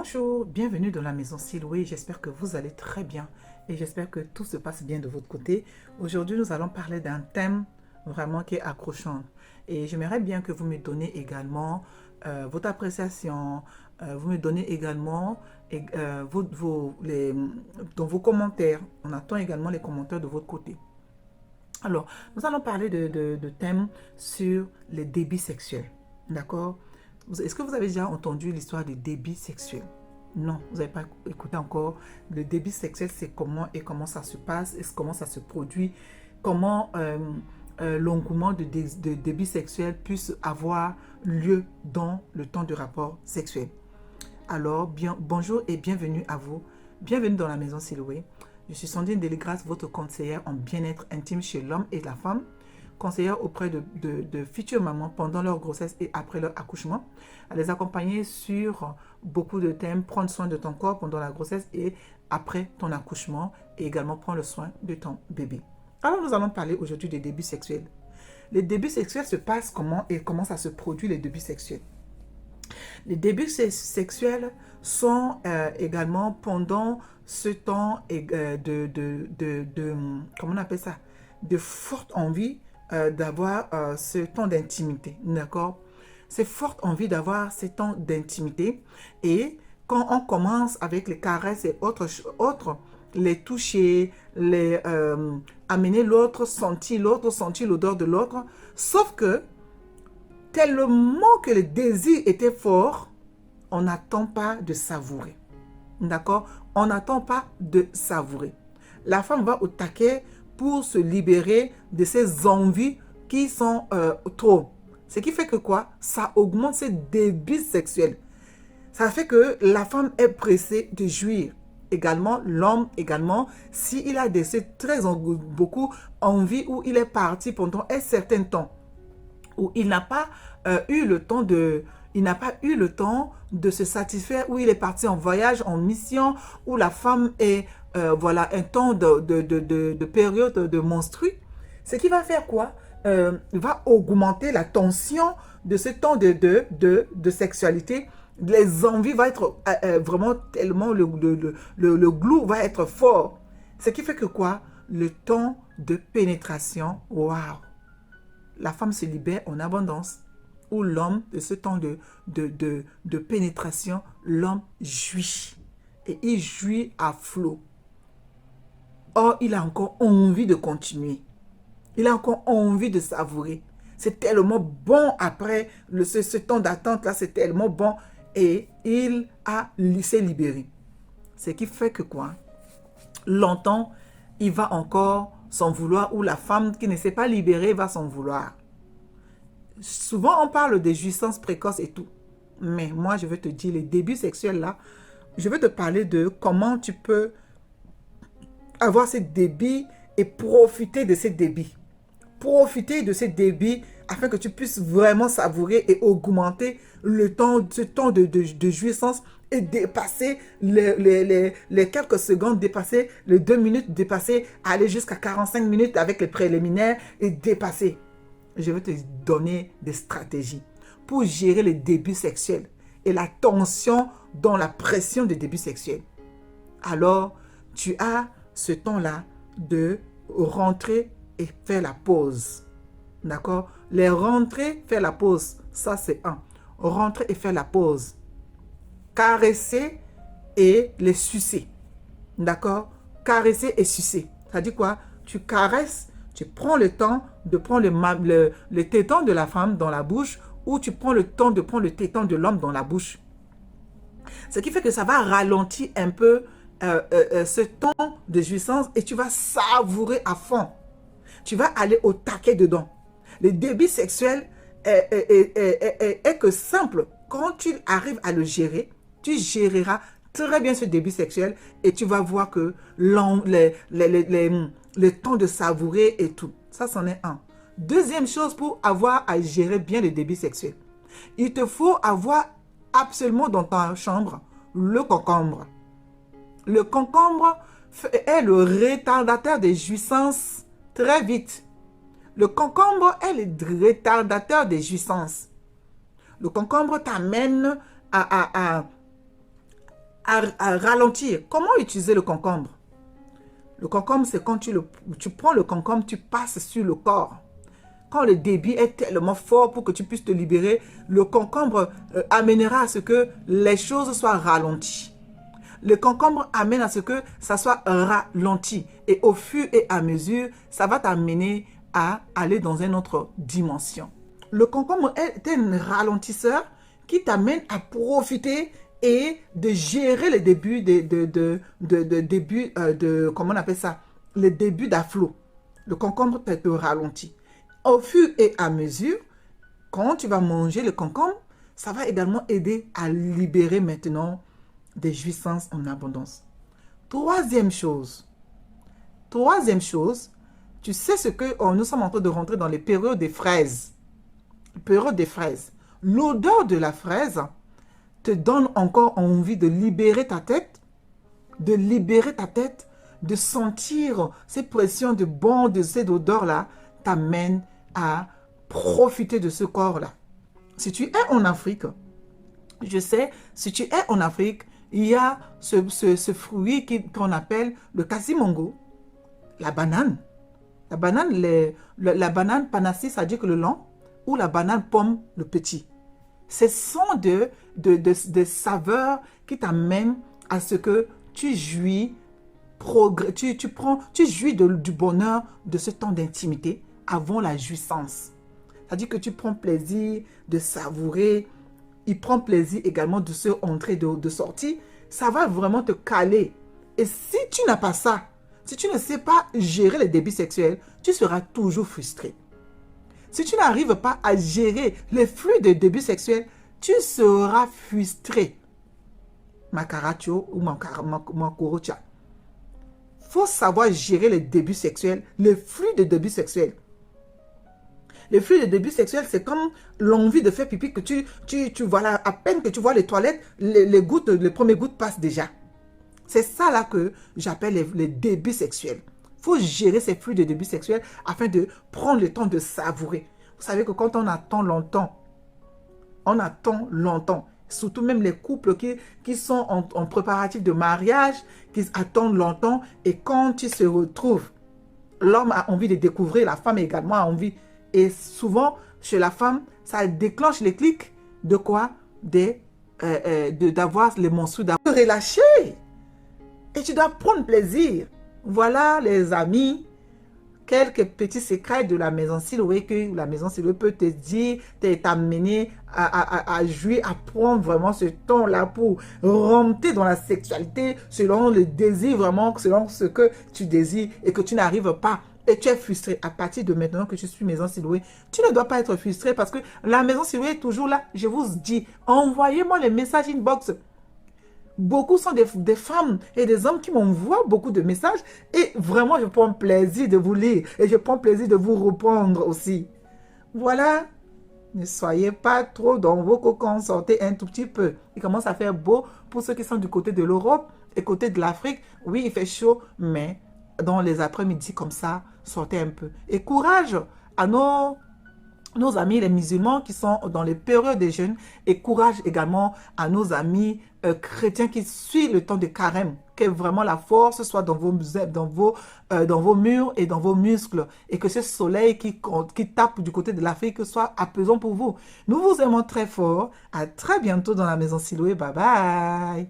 Bonjour, bienvenue dans la maison Siloué. J'espère que vous allez très bien et j'espère que tout se passe bien de votre côté. Aujourd'hui, nous allons parler d'un thème vraiment qui est accrochant. Et j'aimerais bien que vous me donniez également votre appréciation, vous me donnez également dans vos commentaires. On attend également les commentaires de votre côté. Alors, nous allons parler de thèmes sur les débits sexuels. D'accord? Est-ce que vous avez déjà entendu l'histoire des débits sexuels? Non, vous n'avez pas écouté encore. Le débit sexuel, c'est comment et comment ça se passe, et comment ça se produit, comment l'engouement de débit sexuel puisse avoir lieu dans le temps de rapport sexuel. Alors, bonjour et bienvenue à vous. Bienvenue dans la maison Siloué. Je suis Sandrine Deligras, votre conseillère en bien-être intime chez l'homme et la femme, conseillère auprès de futures mamans pendant leur grossesse et après leur accouchement, à les accompagner sur beaucoup de thèmes, prendre soin de ton corps pendant la grossesse et après ton accouchement, et également prendre soin de ton bébé. Alors nous allons parler aujourd'hui des débuts sexuels. Les débuts sexuels se passent comment et comment ça se produit les débuts sexuels. Les débuts sexuels sont également pendant ce temps comment on appelle ça, de forte envie d'avoir ce temps d'intimité, d'accord? C'est forte envie d'avoir ce temps d'intimité, et quand on commence avec les caresses et autres, les toucher, amener l'autre, sentir l'odeur de l'autre, sauf que tellement que le désir était fort, on n'attend pas de savourer. D'accord? On n'attend pas de savourer. La femme va au taquet pour se libérer de ses envies qui sont trop. Ce qui fait que quoi? Ça augmente ses débuts sexuels. Ça fait que la femme est pressée de jouir. Également, l'homme également, s'il a beaucoup envie, ou il est parti pendant un certain temps, où il n'a pas eu le temps de se satisfaire, où il est parti en voyage, en mission, où la femme est un temps de période de menstrue, ce qui va faire quoi? Va augmenter la tension de ce temps de sexualité. Les envies vont être vraiment tellement, le glou va être fort. Ce qui fait que quoi? Le temps de pénétration, waouh! La femme se libère en abondance. Ou l'homme, de ce temps de pénétration, l'homme jouit. Et il jouit à flot. Or, il a encore envie de continuer. Il a encore envie de savourer. C'est tellement bon après ce temps d'attente là, c'est tellement bon. Et il s'est libéré. Ce qui fait que quoi? Longtemps, il va encore s'en vouloir, ou la femme qui ne s'est pas libérée va s'en vouloir. Souvent, on parle de jouissance précoce et tout. Mais moi, je vais te dire, les débuts sexuels là, je vais te parler de comment tu peux avoir ces débits et profiter de ces débits. Profiter de ces débits afin que tu puisses vraiment savourer et augmenter ce temps de jouissance, et dépasser les quelques secondes, dépasser les 2 minutes, dépasser, aller jusqu'à 45 minutes avec les préliminaires et dépasser. Je vais te donner des stratégies pour gérer les débuts sexuels et la tension dans la pression des débuts sexuels. Alors, tu as ce temps-là de rentrer et faire la pause. D'accord? Les rentrer, faire la pause, ça c'est un. Rentrer et faire la pause. Caresser et les sucer. D'accord? Caresser et sucer. Ça dit quoi? Tu caresses, tu prends le temps de prendre le téton de la femme dans la bouche, ou tu prends le temps de prendre le téton de l'homme dans la bouche. Ce qui fait que ça va ralentir un peu ce temps de jouissance, et tu vas savourer à fond. Tu vas aller au taquet dedans. Le débit sexuel est que simple. Quand tu arrives à le gérer, tu géreras très bien ce débit sexuel, et tu vas voir que le temps de savourer et tout. Ça, c'en est un. Deuxième chose, pour avoir à gérer bien le débit sexuel, il te faut avoir absolument dans ta chambre le concombre. Le concombre est le retardateur des jouissances très vite. Le concombre est le retardateur des jouissances. Le concombre t'amène à à ralentir. Comment utiliser le concombre? Le concombre, c'est quand tu prends le concombre, tu passes sur le corps. Quand le débit est tellement fort pour que tu puisses te libérer, le concombre amènera à ce que les choses soient ralenties. Le concombre amène à ce que ça soit ralenti. Et au fur et à mesure, ça va t'amener à aller dans une autre dimension. Le concombre est un ralentisseur qui t'amène à profiter et de gérer les débuts comment on appelle ça, les débuts d'afflot. Le concombre te ralentit. Au fur et à mesure, quand tu vas manger le concombre, ça va également aider à libérer maintenant des jouissances en abondance. Troisième chose, tu sais ce que nous sommes en train de rentrer dans les périodes des fraises. Période des fraises. L'odeur de la fraise te donne encore envie de libérer ta tête, de sentir ces pressions de bon, de cette odeur-là, t'amène à profiter de ce corps-là. Si tu es en Afrique, je sais, si tu es en Afrique, il y a ce fruit qu'on appelle le quasimongo, la banane. La banane panacée, ça dit que le long, ou la banane pomme, le petit. Ce sont des saveurs qui t'amènent à ce que tu jouis, tu jouis du bonheur de ce temps d'intimité avant la jouissance. C'est-à-dire que tu prends plaisir de savourer, il prend plaisir également de se entrer, de sortir. Ça va vraiment te caler. Et si tu n'as pas ça, si tu ne sais pas gérer les débits sexuels, tu seras toujours frustré. Si tu n'arrives pas à gérer les flux de début sexuel, tu seras frustré. Makaracho ou Makorocha. Il faut savoir gérer les débuts sexuels, les flux de début sexuel. Les flux de début sexuel, c'est comme l'envie de faire pipi que tu vois là, à peine que tu vois les toilettes, les premières gouttes passent déjà. C'est ça là que j'appelle les débuts sexuels. Il faut gérer ces flux de début sexuel afin de prendre le temps de savourer. Vous savez que quand on attend longtemps, surtout même les couples qui sont en préparatif de mariage, qui attendent longtemps, et quand ils se retrouvent, l'homme a envie de découvrir, la femme également a envie. Et souvent, chez la femme, ça déclenche les clics de quoi? D'avoir les menstrues, d'avoir relâché. Et tu dois prendre plaisir. Voilà les amis, quelques petits secrets de la maison Siloé que la maison Siloé peut te dire, t'amener à jouer, à prendre vraiment ce temps-là pour rentrer dans la sexualité selon le désir, vraiment selon ce que tu désires et que tu n'arrives pas. Et tu es frustré. À partir de maintenant que je suis maison Siloé, tu ne dois pas être frustré parce que la maison Siloé est toujours là. Je vous dis, envoyez-moi les messages inbox. Beaucoup sont des femmes et des hommes qui m'envoient beaucoup de messages et vraiment je prends plaisir de vous lire et je prends plaisir de vous répondre aussi. Voilà, ne soyez pas trop dans vos cocons, sortez un tout petit peu. Il commence à faire beau pour ceux qui sont du côté de l'Europe et côté de l'Afrique. Oui, il fait chaud, mais dans les après-midi comme ça, sortez un peu. Et courage à nos amis les musulmans qui sont dans les périodes des jeûnes et courage également à nos amis chrétiens qui suivent le temps de carême. Que vraiment la force soit dans vos murs et dans vos muscles et que ce soleil qui tape du côté de l'Afrique soit apaisant pour vous. Nous vous aimons très fort. À très bientôt dans la maison Siloé. Bye bye.